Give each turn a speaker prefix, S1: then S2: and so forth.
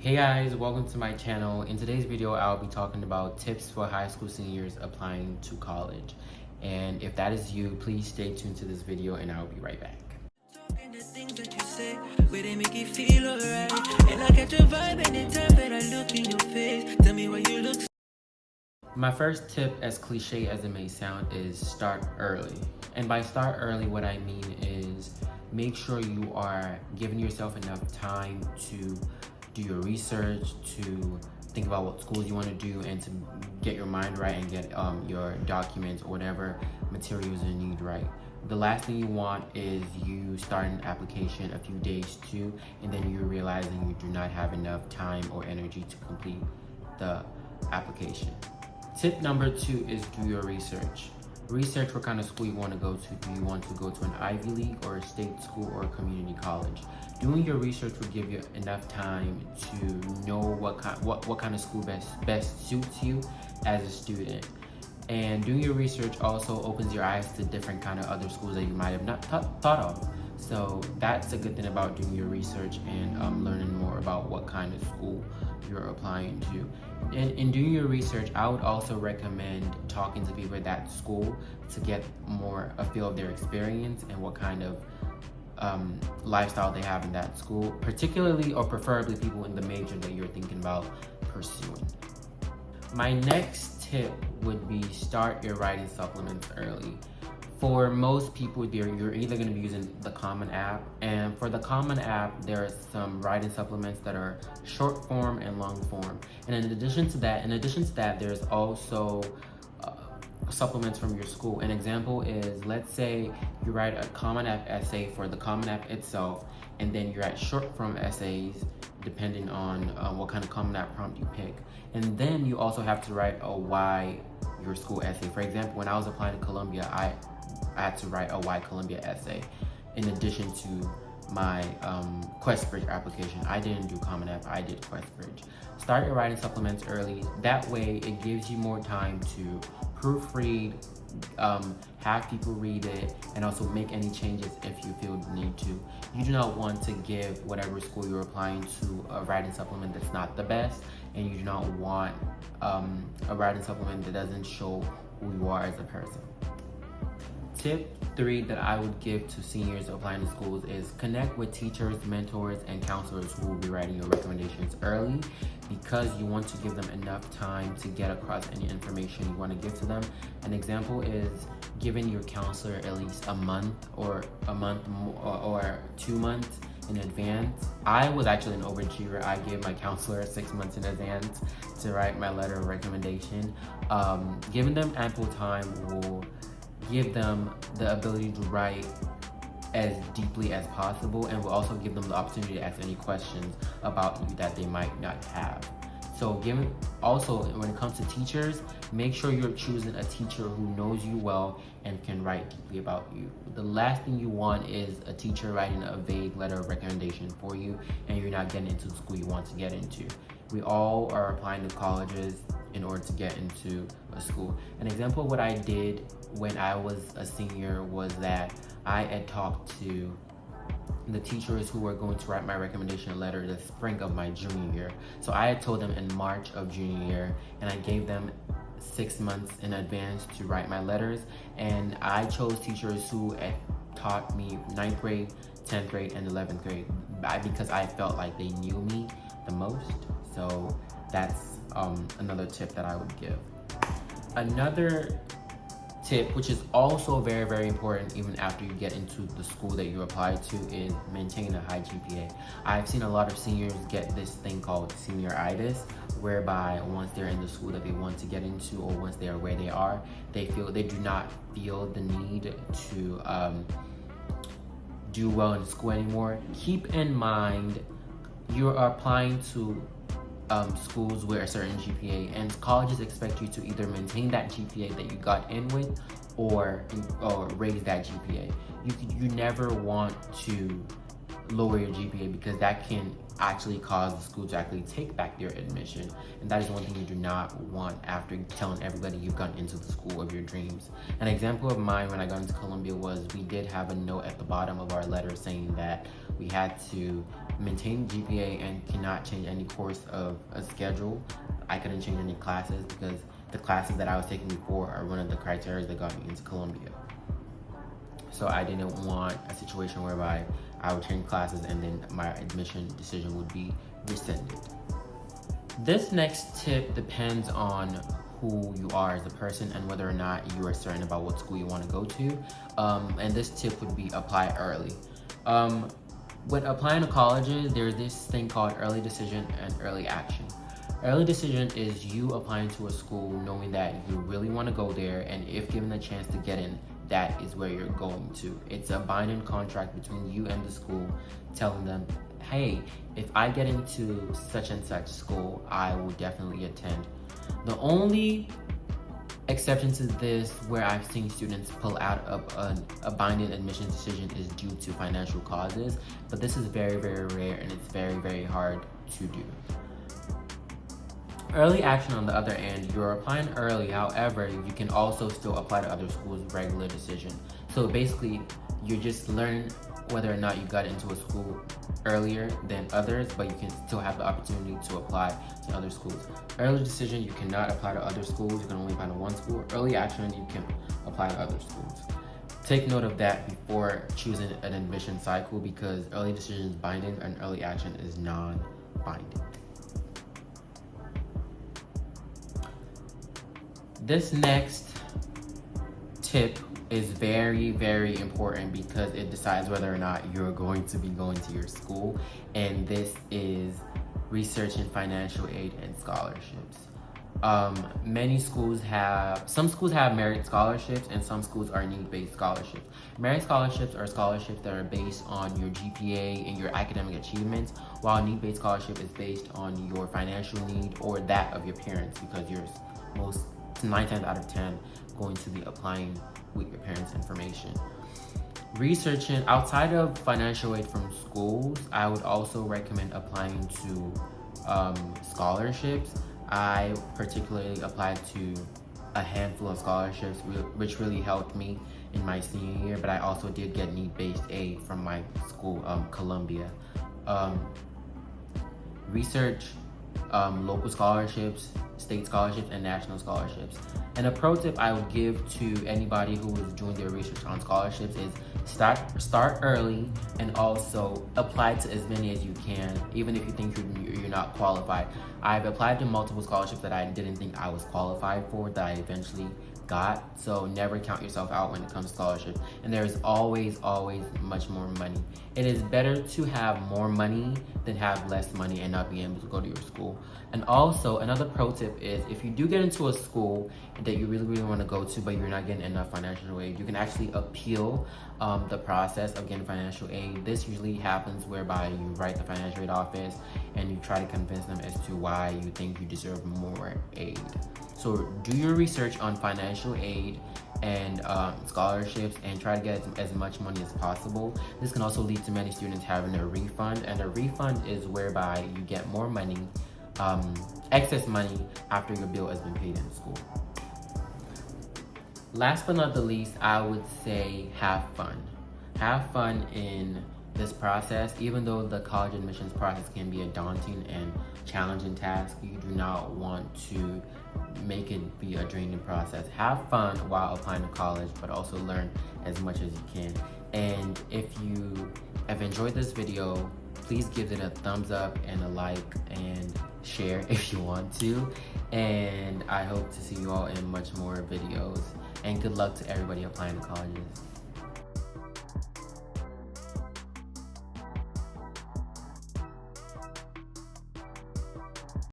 S1: Hey guys, welcome to my channel. In today's video, I'll be talking about tips for high school seniors applying to college. And if that is you, please stay tuned to this video and I'll be right back.
S2: Talking the things that you say, where they make you feel alright. And I catch a vibe anytime that I look in your face. Tell me why you look.
S1: My first tip, as cliche as it may sound, is start early. And by start early, what I mean is make sure you are giving yourself enough time to do your research, to think about what schools you want to do, and to get your mind right and get your documents or whatever materials you need right. The last thing you want is you start an application a few days too, and then you're realizing you do not have enough time or energy to complete the application. Tip number 2 is do your research. Research what kind of school you want to go to. Do you want to go to an Ivy League or a state school or a community college? Doing your research will give you enough time to know what kind of school best suits you as a student. And doing your research also opens your eyes to different kind of other schools that you might have not thought of. So that's a good thing about doing your research and learning more about what kind of school you're applying to. And in doing your research, I would also recommend talking to people at that school to get more a feel of their experience and what kind of lifestyle they have in that school, particularly or preferably people in the major that you're thinking about pursuing. My next tip would be start your writing supplements early. For most people, you're either going to be using the Common App, and for the Common App, there are some writing supplements that are short form and long form. And in addition to that, there's also supplements from your school. An example is, let's say you write a Common App essay for the Common App itself, and then you write short form essays depending on what kind of Common App prompt you pick. And then you also have to write a why your school essay. For example, when I was applying to Columbia, I had to write a why Columbia essay in addition to my QuestBridge application. I didn't do Common App, I did QuestBridge. Start your writing supplements early. That way it gives you more time to proofread, have people read it, and also make any changes if you feel the need to. You do not want to give whatever school you're applying to a writing supplement that's not the best, and you do not want a writing supplement that doesn't show who you are as a person. Tip 3 that I would give to seniors applying to schools is connect with teachers, mentors, and counselors who will be writing your recommendations early, because you want to give them enough time to get across any information you want to give to them. An example is giving your counselor at least a month or 2 months in advance. I was actually an overachiever. I gave my counselor 6 months in advance to write my letter of recommendation. Giving them ample time will give them the ability to write as deeply as possible, and will also give them the opportunity to ask any questions about you that they might not have. So when it comes to teachers, make sure you're choosing a teacher who knows you well and can write deeply about you. The last thing you want is a teacher writing a vague letter of recommendation for you and you're not getting into the school you want to get into. We all are applying to colleges in order to get into a school. An example of what I did when I was a senior was that I had talked to the teachers who were going to write my recommendation letter the spring of my junior year. So I had told them in March of junior year, and I gave them 6 months in advance to write my letters. And I chose teachers who had taught me 9th grade, 10th grade, and 11th grade because I felt like they knew me the most. So that's another tip that I would give. Another tip, which is also very, very important even after you get into the school that you apply to, is maintain a high GPA. I've seen a lot of seniors get this thing called senioritis, whereby once they're in the school that they want to get into, or once they are where they are, they do not feel the need to do well in school anymore. Keep in mind, you are applying to schools with a certain GPA, and colleges expect you to either maintain that GPA that you got in with or raise that GPA. You never want to lower your GPA, because that can actually cause the school to actually take back their admission, and that is one thing you do not want after telling everybody you've gotten into the school of your dreams. An example of mine when I got into Columbia was we did have a note at the bottom of our letter saying that we had to maintain GPA and cannot change any course of a schedule. I couldn't change any classes because the classes that I was taking before are one of the criteria that got me into Columbia. So I didn't want a situation whereby I would change classes and then my admission decision would be rescinded. This next tip depends on who you are as a person and whether or not you are certain about what school you want to go to. And this tip would be apply early. When applying to colleges, there's this thing called early decision and early action. Early decision is you applying to a school knowing that you really want to go there, and if given the chance to get in, that is where you're going to. It's a binding contract between you and the school telling them, hey, if I get into such and such school, I will definitely attend. The only exception to this where I've seen students pull out of a binding admission decision is due to financial causes, but this is very, very rare and it's very, very hard to do. Early action, on the other end, you're applying early, however, you can also still apply to other schools' regular decision. So basically, you're just learning whether or not you got into a school earlier than others, but you can still have the opportunity to apply to other schools. Early decision, you cannot apply to other schools, you can only apply to one school. Early action, you can apply to other schools. Take note of that before choosing an admission cycle, because early decision is binding and early action is non-binding. This next tip is very, very important because it decides whether or not you're going to be going to your school, and this is researching financial aid and scholarships. Some schools have merit scholarships and some schools are need-based scholarships. Merit scholarships are scholarships that are based on your GPA and your academic achievements, while need-based scholarship is based on your financial need or that of your parents, because you're 9 times out of 10 going to be applying with your parents' information. Researching outside of financial aid from schools, I would also recommend applying to scholarships. I particularly applied to a handful of scholarships, which really helped me in my senior year, but I also did get need-based aid from my school, Columbia. Research local scholarships, state scholarships, and national scholarships. And a pro tip I would give to anybody who is doing their research on scholarships is start early and also apply to as many as you can, even if you think you're not qualified. I've applied to multiple scholarships that I didn't think I was qualified for that I eventually got, so never count yourself out when it comes to scholarships. And there is always much more money. It is better to have more money than have less money and not be able to go to your school. And also, another pro tip is if you do get into a school that you really want to go to, but you're not getting enough financial aid, you can actually appeal the process of getting financial aid. This usually happens whereby you write the financial aid office and you try to convince them as to why you think you deserve more aid. So do your research on financial aid and scholarships and try to get as much money as possible. This can also lead to many students having a refund, and a refund is whereby you get more money, excess money, after your bill has been paid in school. Last but not the least, I would say have fun. Have fun in this process. Even though the college admissions process can be a daunting and challenging task, you do not want to make it be a draining process. Have fun while applying to college, but also learn as much as you can. And if you have enjoyed this video, please give it a thumbs up and a like and share if you want to. And I hope to see you all in much more videos. And good luck to everybody applying to colleges.